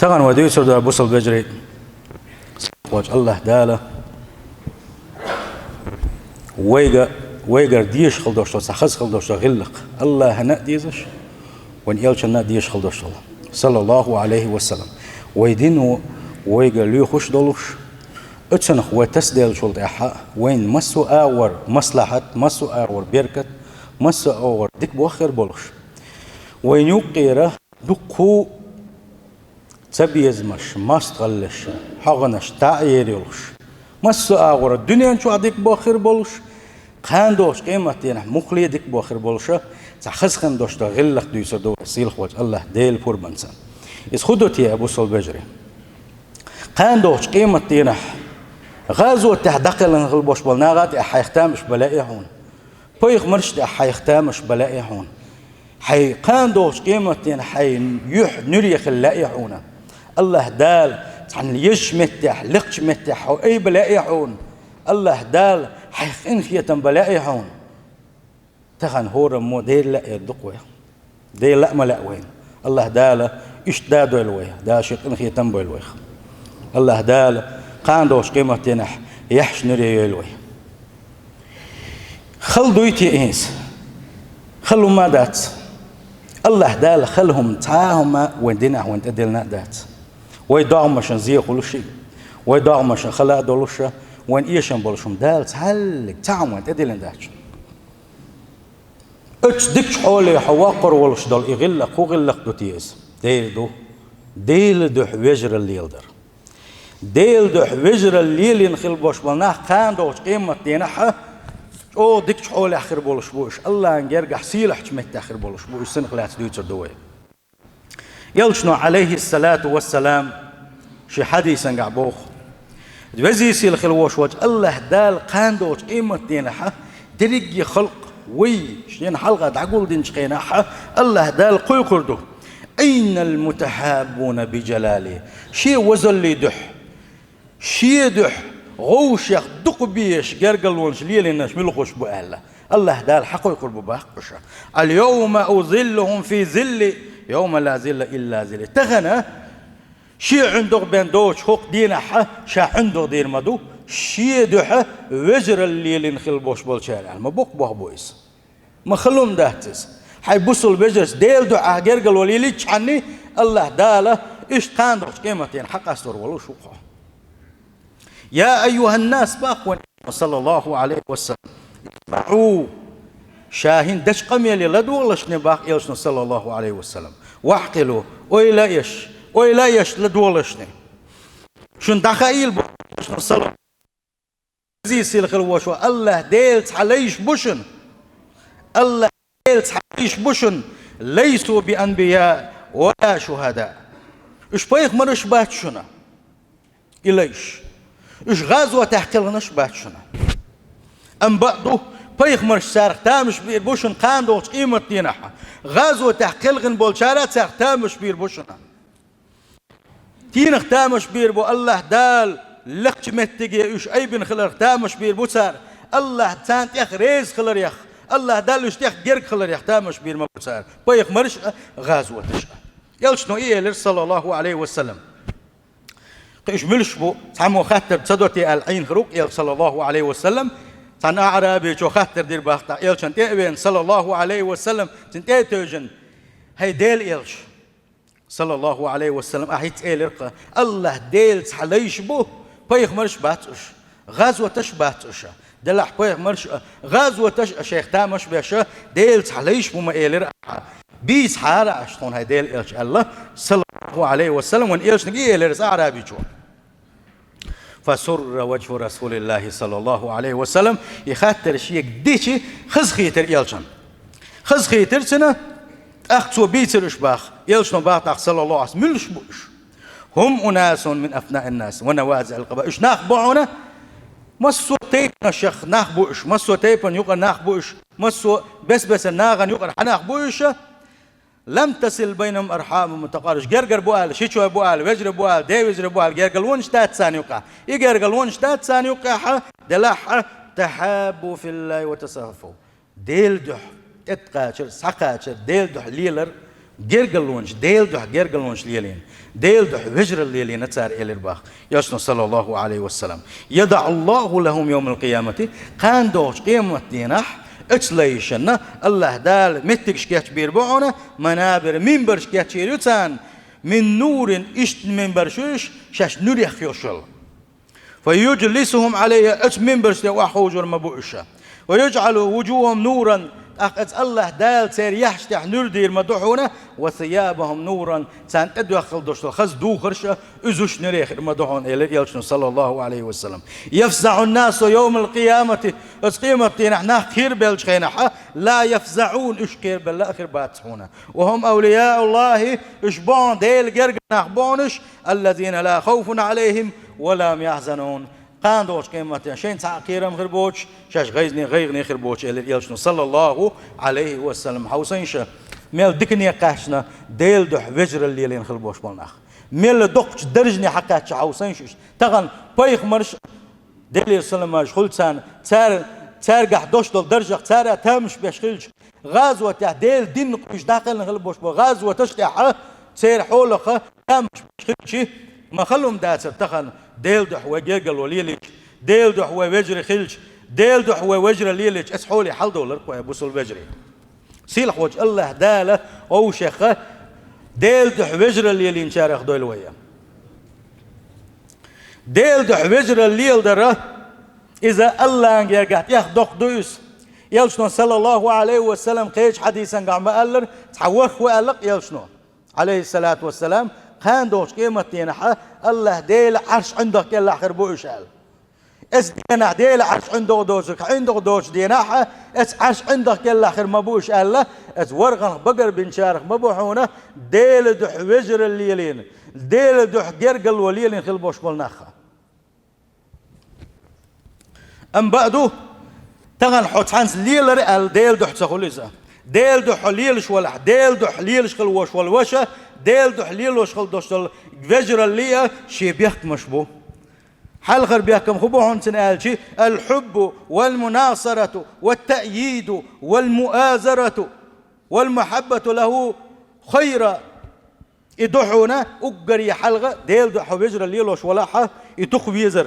تغن ودي سرد بوصل بجري واج الله داله ويجر ديش خلدوش سخز خلدوش غلق الله هنا ديزش وان يلشنا ديش خلدوش صلى الله عليه وسلم ويدينه ويجر لي خوش دولش اتسنخ وتسدل شلط احا وين مسو اور مصلحه مسو اور بركت مسو اور ديك بوخر بولش وين يقيره دقو تبيزمش ماستغلش حغنش تعيريلش مسو اور الدنيا شو عديك بوخر بولش خاندوش قيمتين مخلي ديك بوخر بولش تخز خاندوش تغلق ديسر دو سيلخ وجه الله ديل فور بنسان اس خدوتي ابو سول بجري خاندوش قيمتين غازو تحدقل نغلبوش بالناغات حيختامش بلاقي هون بيخ مرشد حيختامش بلاقي هون حي قاندوش قيمتين حي يح نري خلاقي هون الله دال عن يش متح لقش متح واي بلاقي هون الله دال حيخ انخية بلاقي هون تخن هور موديل لا يدقوه ديل لا ملا وين الله دال اشتادوا الويه دا شق انخية بالويه الله دال قاندوش قيمتين يحش نري الويه خل دويتي إنس خلوا ما دات الله دال خلهم تعاهم وندنا وندلنا دات ويدعم مشان زي كل شيء ويدعم مشان خلا دولش وين إيشان بولشهم دال تعلق تعاهم وندلنا دات اتش دكش حولي حواقر ولش دول يغلق وغلق دوتيز ديل دو حوجر اللي يلدر ديل دو حوجر اللي ينخل بوش بلناه قاندوش قيمتين او ديك حول اخر بولش بوش الله نجرح سيلح تمت اخر بولش بوش سنخلات دوتر دوي يلشنو عليه الصلاة والسلام شي حديث نقع بوخ دوزي سيل خلوش وجه الله دال قاندوش قيمة دينها دريجي خلق وي شين حلقة تعقول دين شقينها الله دال قوي قردو أين المتحابون بجلاله شي وزل لي دح شي دح غوش يخدق بيش جرجلونش ليلناش ملخوش بأهله الله دال حقه يقرب بحقشه اليوم أظلهم في ظل يوم لا ظل إلا ظل تغنى شي عنده بين دوش حق دينا ح شا عنده دير مدو شي دوحة وجر الليل نخلبوش بالشارع ما بوق بويس ما خلوم دهتس حيبصوا البجرس ديل دعاء جرجل وليليش عني الله داله إيش قاندرش قيمتين حق أستر ولو شوقه يا أيها الناس باقوا صلى الله عليه وسلم اسمعوا شاهين دش قمي لدو والله شنو باق يلشنا صلى الله عليه وسلم واحقلوا ويلا يش لدو والله شن دخيل شنو صلى زي سيل وشو الله ديلت عليش بوشن الله ديلت عليش بوشن ليسوا بأنبياء ولا شهداء إيش بايخ مرش بات شنا إليش إيش غازوة تحكيلناش باتشنا أم بعضه بيخ مرش سارق تامش بير بوشن قاندوش قيمة دينها غازوة تحكيلغن بولشارات سارق تامش بير بوشنا تينخ تامش بير بو الله دال لقش متجي إيش أي بن خلر تامش بير بوسار الله تانت يخ ريز خلر يخ الله دال إيش تيخ جرك خلر يخ تامش بير مبوسار بيخ مرش غازوة تشا يلشنو إيه صلى الله عليه وسلم قيش ملشبو تعمو خاطر تصدرتي العين خروق يل صلى الله عليه وسلم تان أعرابي شو خاطر دير باختا يل شنتي بين صلى الله عليه وسلم تنتي توجن هي ديل يلش صلى الله عليه وسلم أحيت إيلرقة الله ديل تحليش بو بيخ مرش باتش غزوة تش باتش دلح بيخ مرش غزوة تش شيخ تامش بيشة ديل تحليش بو ما إيلرقة بيس حارة عشتون هاي ديل إلش الله صلى الله عليه وسلم وان إلش نقيه إلرس أعرابي شو فسر وجه رسول الله صلى الله عليه وسلم يخاطر شيء ديشي خز خيتر إلشن خز خيتر سنة أخذوا بيتر إشباخ إلشن باطق صلى الله عليه وسلم ملش بوش هم أناس من أفناء الناس ونوازع القبائل إيش ناخبعونا مسو تيبنا شيخ ناخبوش مسو تيبن يقر ناخبوش مسو بس الناغن يقر حناخبوش لم تصل بينهم أرحام متقارش جرجر بوال شيشوا بوال وجر بوال ديوجر بوال جرجلون شتات ثانيوقع يجرجلون شتات ثانيوقع دلح تحابوا في الله وتصافوا ديل دح اتقاشر سقاشر ديل دح ليلر جرجلونش ديل دح جرجلونش ليلين ديل دح وجر الليلين تار إلى يشنو صلى الله عليه وسلم يدع الله لهم يوم القيامة قان دوش قيمة دينح اتليشنا الله دال متكش كيتش بيربعنا منابر منبرش كيتش يرتان من نور اشت منبرشوش شاش نور يخيوشل فيجلسهم عليه ات منبرش وحوجر مبوشة ويجعل وجوههم نورا أقت الله دال تير يحشتح نور دير مدحونة وثيابهم نورا تان ادخل دوش الخز دو خرشة ازوش نريخ مدحون إلى يلشن صلى الله عليه وسلم يفزع الناس يوم القيامة قيمة نحن خير بالشخينة لا يفزعون اش خير بالله خير باتحونا وهم أولياء الله اشبون ديل جرق بونش الذين لا خوف عليهم ولا يحزنون قان دوش قيمة شين تعقيرم خربوش شاش غيغني خربوش إلى يلشنو صلى الله عليه وسلم حوسينشا ميل دكني قاشنا ديل دح وجر الليلين خربوش بالناخ ميل دقش درجني حقاتش حوسينشش تغن بايخ مرش ديل سلماش خلتان تار قح دوش دول درجة تار تامش بيشخلش غازوة ديل دين قش داخل خربوش غازوة تشتح تير حولخ تامش بيشخلش ما خلهم داتر تخن ديل دح وجيجل وليلش ديل دح ووجر خلش ديل دح ووجر ليلش اسحولي حل دولار كوي بوصل وجري سيلح وجه الله داله او شيخه ديل دح وجر الليل شارخ دول ويا ديل دح وجر الليل دره اذا الله يرجع ياخذ دوس يلشنو صلى الله عليه وسلم قيش حديثا قام قال تحوخ وقلق يلشنو عليه الصلاه والسلام خان دوش قيمة دينحة الله ديل عرش عندك يلا آخر بوشال اس دينح ديل عرش عندك دوش دينحة اس عرش عندك يلا آخر مبوش الله اس ورغن بقر بن شارخ مبوحونه ديل دح وجر الليلين ديل دح جرقل وليلين خلبوش بالنخة ام بعدو تغن حوت حانس ليل رئال ديل دح تخليزة ديل دح ليلش ولا ديل دح ليلش خلوش والوشة ديل دح ليلوش خل دوشتل فجر اللي شي بيحكم مشبو حلغر بيحكم خبوهن تنالشي الحب والمناصرة والتأييد والمؤازرة والمحبة له خير يدحونا أقري حلغة ديل دح فجر الليلوش ولاحة يتخويزر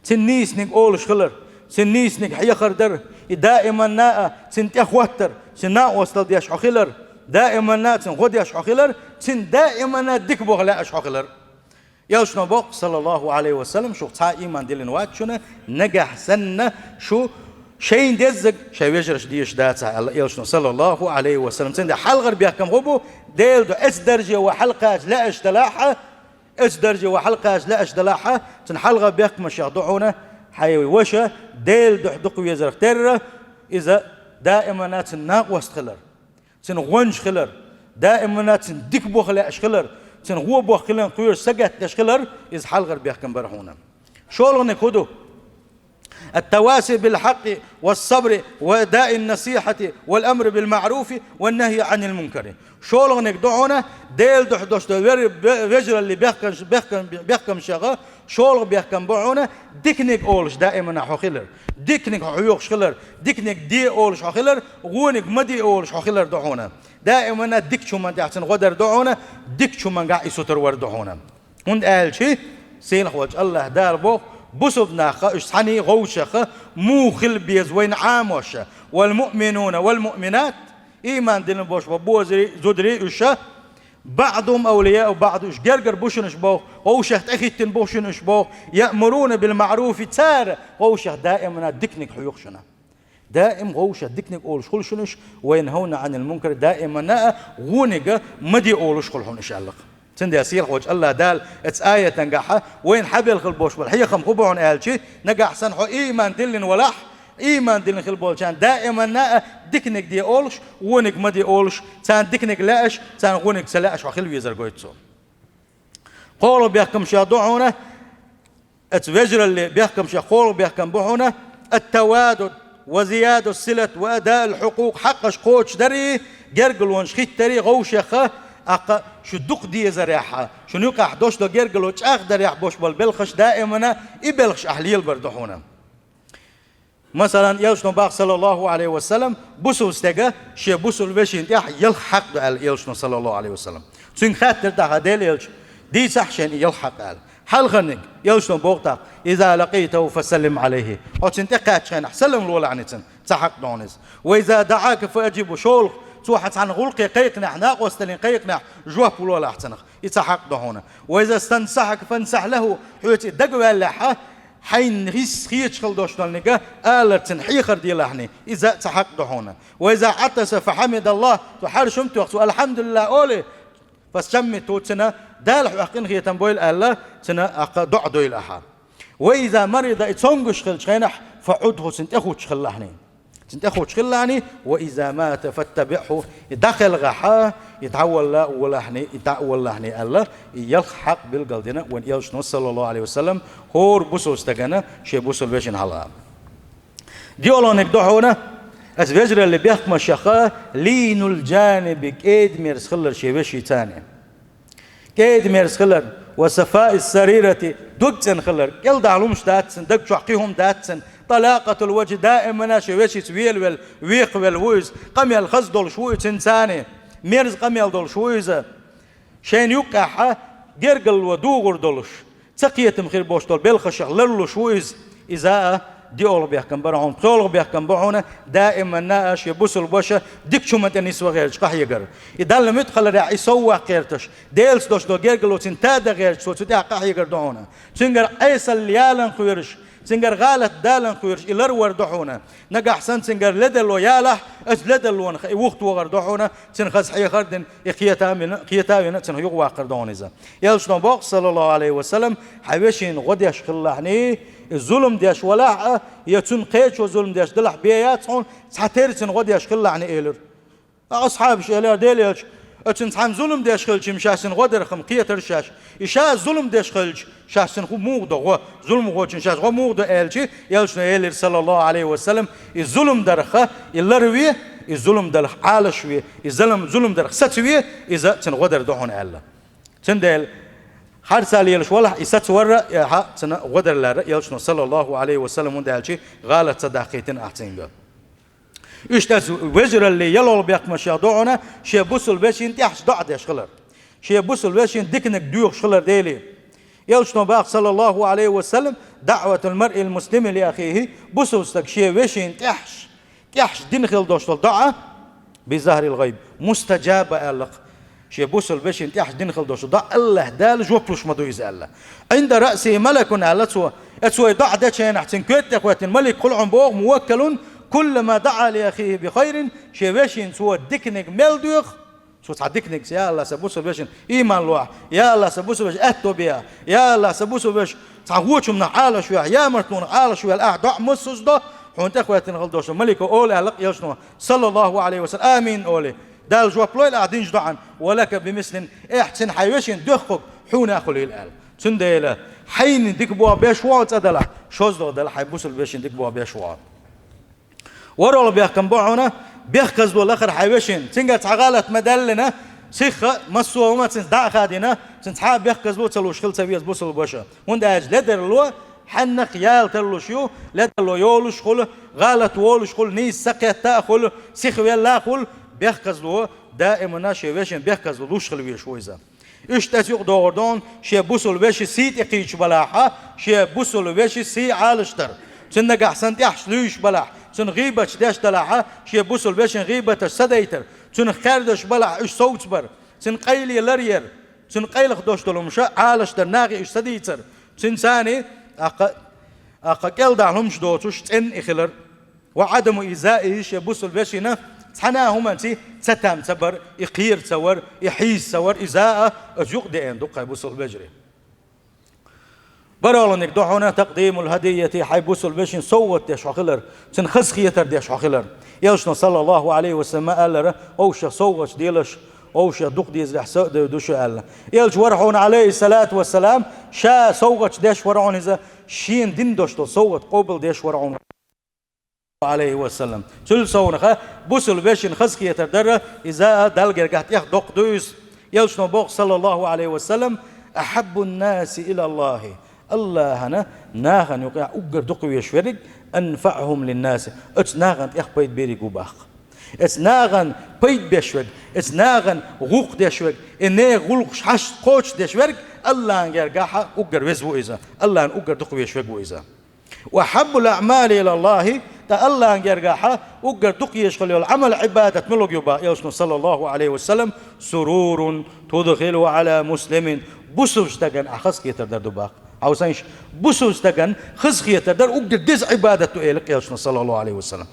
تنيسنك أولش خلر تنيسنك حيخر در دائما ناء تنت أخواتر تناء وصل ديش خلر دائما ناتن غدي أشحخلر تن دائما ندك بغلاء أشحخلر يلشنا بق صلى الله عليه وسلم شو تا إيمان دلنا واتشنا نجح سنة شو شين دزق شيء يجرش ديش داتا يلشنا صلى الله عليه وسلم تن ده حلقة بيحكم غبو ديل دو اس درجة وحلقة لا اشتلاحة اس درجة وحلقة لا اشتلاحة تن حلقة بيحكم مش يضعونه حيوي وشة ديل دو حدق ويزرق ترى إذا دائما ناتن ناقوست خلر تن غونج خلر دائما تن ديك بوخلا اشخلر تن هو بوخلن قير سجت اشخلر از حلغر بيحكم برهونا شولغن كودو التواسي بالحق والصبر وداء النصيحة والأمر بالمعروف والنهي عن المنكر شولغن دعونا ديل دح دوش وجر اللي بيحكم شغا شولغ بيحكم بعونا ديكنيك أولش دائما حخلر ديكنيك حيوخ خلر ديكنيك دي أولش حخلر غونيك مدي أولش حخلر دعونا دائما ديك شو من دعتن غدر دعونا ديك شو من قاعد يسوتر ور دعونا هند قال شيء سين وجه الله دار بوخ بصدنا اشحني غوشخ موخل بيز وين عاموش والمؤمنون والمؤمنات إيمان دين بوش بوزري زدري إشة بعضهم أولياء وبعض إش جرجر بوشنش بوه غوشة أخيتن بوشنش بوه يأمرون بالمعروف تار غوشة دائما دكنك حيوخشنا دائم غوشة دكنك أولش خلشنش وينهون عن المنكر دائما غونجة مدي أولش خلحون إن شاء الله تندي أسير خوج الله دال اتس آية تنجحها وين حبل خلبوش والحية خم خبعون قالشي نجح سنحو إيمان دلن ولاح إيمان دلن خلبولشان دائما نا دكنك دي أولش ونك ما دي أولش تان دكنك لاش تان غونك سلاش وخلو يزر قويتسو قولوا بيحكم شادوعونا اتفجر اللي بيحكم شاقولوا بيحكم بوعونا التوادد وزيادة الصلة وأداء الحقوق حقش قوش دري جرجل ونشخيت تري غوشخة أق شو دق دي زريحة شو نقع دوش دو جرجلوش أخدر يحبوش بالبلخش دائما إبلخش أهليل بردحونا مثلا يلشنو باق صلى الله عليه وسلم بوسل استجا شي بوسل بشين يح يلحق على يلشنو صلى الله عليه وسلم تين خاطر دا هدل يلش دي صح شين يلحق على حل خنق يلشنو بوقتا إذا لقيته فسلم عليه أو تنتقى شين سلم الولا عنتن تحق دونز وإذا دعاك فأجيب شول توحت عن غلق قيقنا ناق وستلين قيقنا جواب الولا احتنق يتحق دهونا وإذا استنصحك فانصح له حوتي دقوا اللحة حين ريس خيش خل دوشتلنيكا آلة حيخر دي لحني إذا تحق دهونا وإذا عطس فحمد الله تحرشمت وقت الحمد لله أولي فسمي توتنا دال حقين خي تنبويل الله تنا دع دويل أحد وإذا مرض يتونغش خل شخينح فعده سنتأخو تشخل لحني سنتأخو تشخل لحني وإذا مات فاتبعه يدخل غحاه يتعول لا ولحني يتعول لحني الله يلحق بالقلدنا وإن يلشنو صلى الله عليه وسلم هور بوسو استجنا شيء بوسو بيشن حلا ديولون يقدحونا أزواجر اللي بيحكم شخا لين الجانب كيد ميرس خلر شيء بشي تاني كيد ميرس خلر وصفاء السريرة دكتن خلر يل دعلومش داتسن دك شحقيهم داتسن طلاقة الوجه دائما شيء بشي تويل ويق والويز قمي الخز دول شوي تنساني ميرز قمي دول شويزة شين يقع جرجل ودوغر دولش تقيتم خير بوش دول بلخش لرلو شويز إذا ديول بيحكم برعون طول بيحكم بعونه دائما ناقش يبوس البشة ديك شو ما تني سوى غيرش قح يقر إذا لم يدخل راح يسوى غيرتش ديلس دوش دو جرجل وتنتاد غيرش سو تدع قح يقر دعونه تنقر أيسل ليالن خيرش تنقر غالت دالن خيرش إلر وردحونه نجا أحسن تنقر لدلو يالح أز لدلو وقت وغردحونه تنخز حي خردن خيتامين تنهيق واقر دونيزا يلشنا باق صلى الله عليه وسلم حبيشين غد يشخلحني الظلم ديش ولا يتون قيش وظلم ديش دلح بياتهم سحتيرتن غد يشخلحني إيلر أصحاب شيلر ديليش أتن تحم ظلم ديش خلش مشاسن غد رخم قيتر شاش إشاء ظلم ديش خلش شاسن خو موغدو ظلم غوتشن شاش غو موغدو إلشي يلشنا إيلر صلى الله عليه وسلم الظلم درخه إلروي الظلم درخ عالشوي الظلم درخ ستوي إذا تنغدر دهون الله تندل حرسال يلش ولا يستورى ها تنا غدر لا يلشنا صلى الله عليه وسلم وندالشي غالت صداقيتن أحسن إشتاز وجر اللي يلول بيقمش يضعنا شيء بوسل بيشين تحش ضعد يشخلر شيء بوسل بيشين دكنك دوخ شخلر ديلي يلشنا باق صلى الله عليه وسلم دعوة المرء المسلم لأخيه بوسل استك شيء بيشين تحش دينخل دوشتل ضعه بظهر الغيب مستجابة ألق شيء بوسل بيشين تحش دينخل دوشتل ضع الله دال جوبلوش مدو يزال عند رأسه ملك على تسوى ضع دشين أحسن كويت كويت الملك كل عمبوغ موكل كلما دعا لأخيه بخير شيء بيشين سوى دكنك ملدوخ سوى تعدكنك يا الله سبوس بيشين إيمان لوح يا الله سبوس بيش أتو بيها يا الله سبوس بيش تعوتش من عالة شوية يا مرتون عالة شوية الأعداء مسوس ده حونت أخواتي نغلدوش ملك أولي ألق يشنو صلى الله عليه وسلم آمين أولي دال جواب لوي الأعدين جدعا ولك بمثل احسن حيوشين دخك حون أخولي الآل تنديلا حين ديك بوا بيشوا تدلا شوز دو دلا حيبوس البيشين ديك بوا بيشوا ورول بيحكم بعونا بيحكز دو الآخر حيوشين تنقى تعغالت مدلنا سيخ مسوا وما تندع خادنا تنتحاب بيحكز دو تلوش خلت بيز بوس البشا وند أجل لدر لو حنا خيال تلوش يو لدر لو يولش خل غالت وولش خل نيس سقيت تأخل سيخ ويلا خل بيحكز دو دائما ناشي ويشين بيحكز دو خل ويش ويزا إيش تسيق دوردون شيء بوسل ويش سيت إقيش بلاحة شيء بوسل ويش سي عالشتر سنك أحسن تحش ليش بلاح سن غيبة داش تلاحة شيء بوسل ويش غيبة سديتر سن خاردش بلاح إيش صوت بر سن قيلي لرير سن قيل خدوش تلومش عالشتر ناقي إيش سديتر سن ثاني أقا كل دعهمش دوتوش تن إخلر وعدم إيذائه شيء بوسل ويشنا تحناهم أنتي ستام تبر يقير تور يحيز تور إزاء أجوق دين دقة بوسل بجري برالنك دعونا تقديم الهدية حيبوس البشين صوت ديش وخلر تنخز خيتر ديش وخلر يلشنا صلى الله عليه وسلم قال أوش صوت ديلش أوش دق ديز لحساء دوش قال يلش ورحون عليه الصلاة والسلام شا صوت ديش ورعون إذا شين دين دوش صوت قبل ديش ورعون عليه وسلم تل صونخه بوس البشين خز خيتر در إذا دلقر قحت يخدق دوس يلشنا بوق صلى الله عليه وسلم أحب الناس إلى الله الله هنا ناخن يقع أجر دقوي يشفرق أنفعهم للناس أتناغن إخبيت بيري قباق أتناغن بيت بيشوك أتناغن غوق ديشوك إنه غلق حش قوش ديشوك الله يرجعها أقر وزو إذا الله أقر دقوا يشوك وإذا وحب الأعمال إلى الله تا الله يرجعها أقر دقوا يشغل العمل عبادة ملوك يبا يوسف صلى الله عليه وسلم سرور تدخل على مسلم بسوش تجن أخذ كيتر در دباق عاوزينش بسوس تجن خذ كيتر در أقر دز عبادة إلك يوسف صلى الله عليه وسلم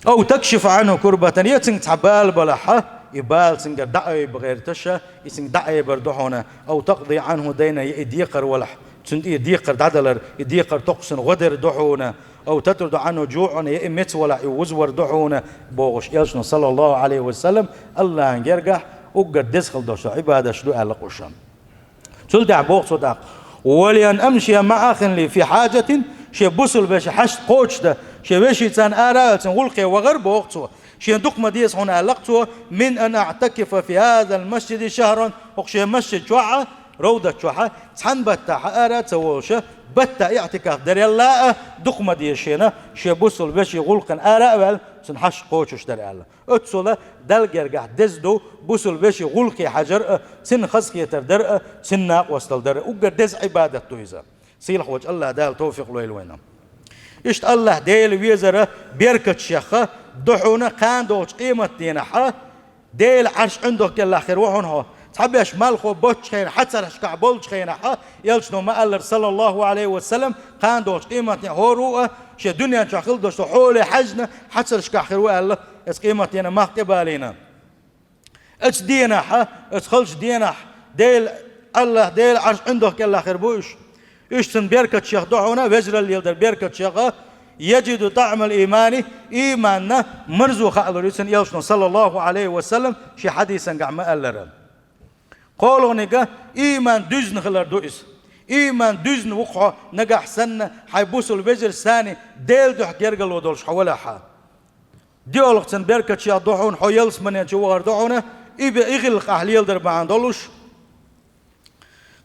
أو تكشف عنه كربة يتنك تعبال بلحة يبال سنجر دعي بغير تشا يسنج دعي بردحونا أو تقضي عنه دينا يديقر ولح تند يديقر دعدلر يديقر تقسن غدر دحونا أو تطرد عنه جوعنا يمت ولا يوزور دحونا بوغش يلشنا صلى الله عليه وسلم الله يرجع أقد دسخل دوش عبادة شلو على قشان تلدع بوغ صدق ولأن أمشي مع أخ لي في حاجة شي بوصل باش حشت قوش ده شي باش تان آراء تنغلقي وغرب وقته شي ندق مديس هنا علقته من أن أعتكف في هذا المسجد شهرا وقشي مسجد شوعة روضة شوعة تحن بتا آراء تووشة بتا اعتكاف در الله دق مديس شينا شي بوصل باش يغلقن آراء بل تنحش قوشش در الله اتسولا دلقرقع دزدو بوصل باش يغلقي حجر تن خزقية در تن ناقوستل در وقر دز عبادة تويزا سيلح وجه الله دال توفيق له الوينام إشت الله ديل ويزره بيركت شيخه دحونا قاندوش قيمة دينها ديل عرش عندك الله خير وحنها تحبيش مالخو بوتش خين حتى رشكع بولش خينها يلشنو ما الله صلى الله عليه وسلم قاندوش قيمة هو شي دنيا شخل دوش حول حجنا حتى رشكع خير والله اس قيمة دينا ما قبالينا اتش دينها اتخلش دينها ديل الله ديل عرش عندك الله خير بوش إشتن بيركت شيخ دعونا وزر اللي يلدر بيركت شيخ يجد طعم الإيمان إيماننا مرزو خالو يسن يلشنا صلى الله عليه وسلم شي حديثا قعم ألرا قولوا نقا إيمان دزن خلر دوئس إيمان دزن وقع نقا حسن حيبوس الوزر الثاني ديل دح جرقل ودولش حولا حا ديولغتن بيركت شيخ دعون حو يلس من ينشوغر دعونا إبا إغلق أهل يلدر بعان دولش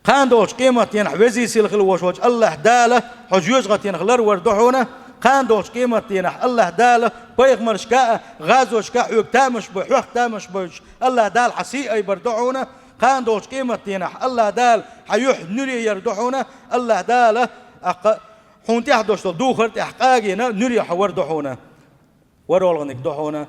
قاندوش قيمة ينح وزي سيلخل وشوش الله داله حجوز غت ينخلر وردحونا قاندوش قيمة ينح الله داله بيغ مرشكاء غازوش كحوك تامش بحوك تامش بوش الله دال حسيء يبردحونا قاندوش قيمة ينح الله دال حيوح نري يردحونا الله داله حونتي حدوش دوخر تحقاقينا نري حوردحونا ورولغنك دحونا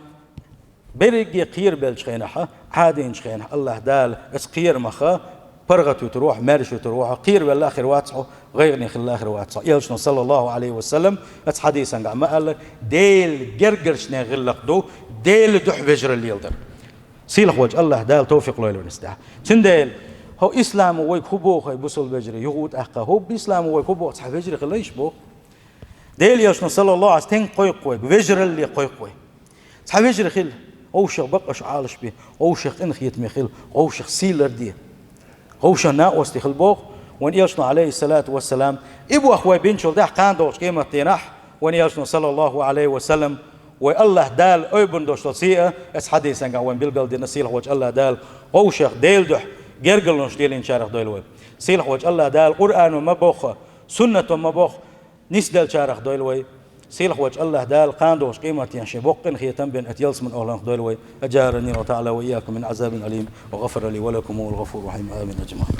برقي قير بلشخينها عادين شخينها الله دال اسقير مخا فرغت وتروح مارش وتروح قير والآخر واتسعه غيرني خل الآخر واتسعه يلشنا صلى الله عليه وسلم أتس حديثا قام قال ديل جرجرش نغلق دو ديل دح بجر اللي يلدر سيلح وجه الله دال توفيق له ونستع تنديل هو إسلام ويك خبوخ يبصل بجر يهود أحقا هو بإسلام ويك خبوخ صح بجر خليش بو ديل يلشنا صلى الله عليه وسلم قوي قوي بجر اللي قوي قوي صح بجر خل أو شيخ بقش عالش به أو شيخ إنخيت مخيل أو شيخ سيلر دي هوش ناقوس تخلبوخ وان يلشنا عليه الصلاة والسلام إبو أخوي بنشل ده قاندوش قيمة تنح وان يلشنا صلى الله عليه وسلم والله دال أيبن دوش تصيئة اس حديثا قاوين بالقل دي نسيلح وجه الله دال غوشخ ديل دح جرقل نشتيل انشارخ دويلوي سيلح وجه الله دال قرآن ومبوخ سنة ومبوخ نسدل شارخ دويلوي سيلح وجه الله دال قاندوش قيمة ينشي بوقن خيتم بين اتيلس من أولان دويلوي أجارني وتعالى وإياكم من عذاب أليم وغفر لي ولكم والغفور الرحيم آمين أجمعين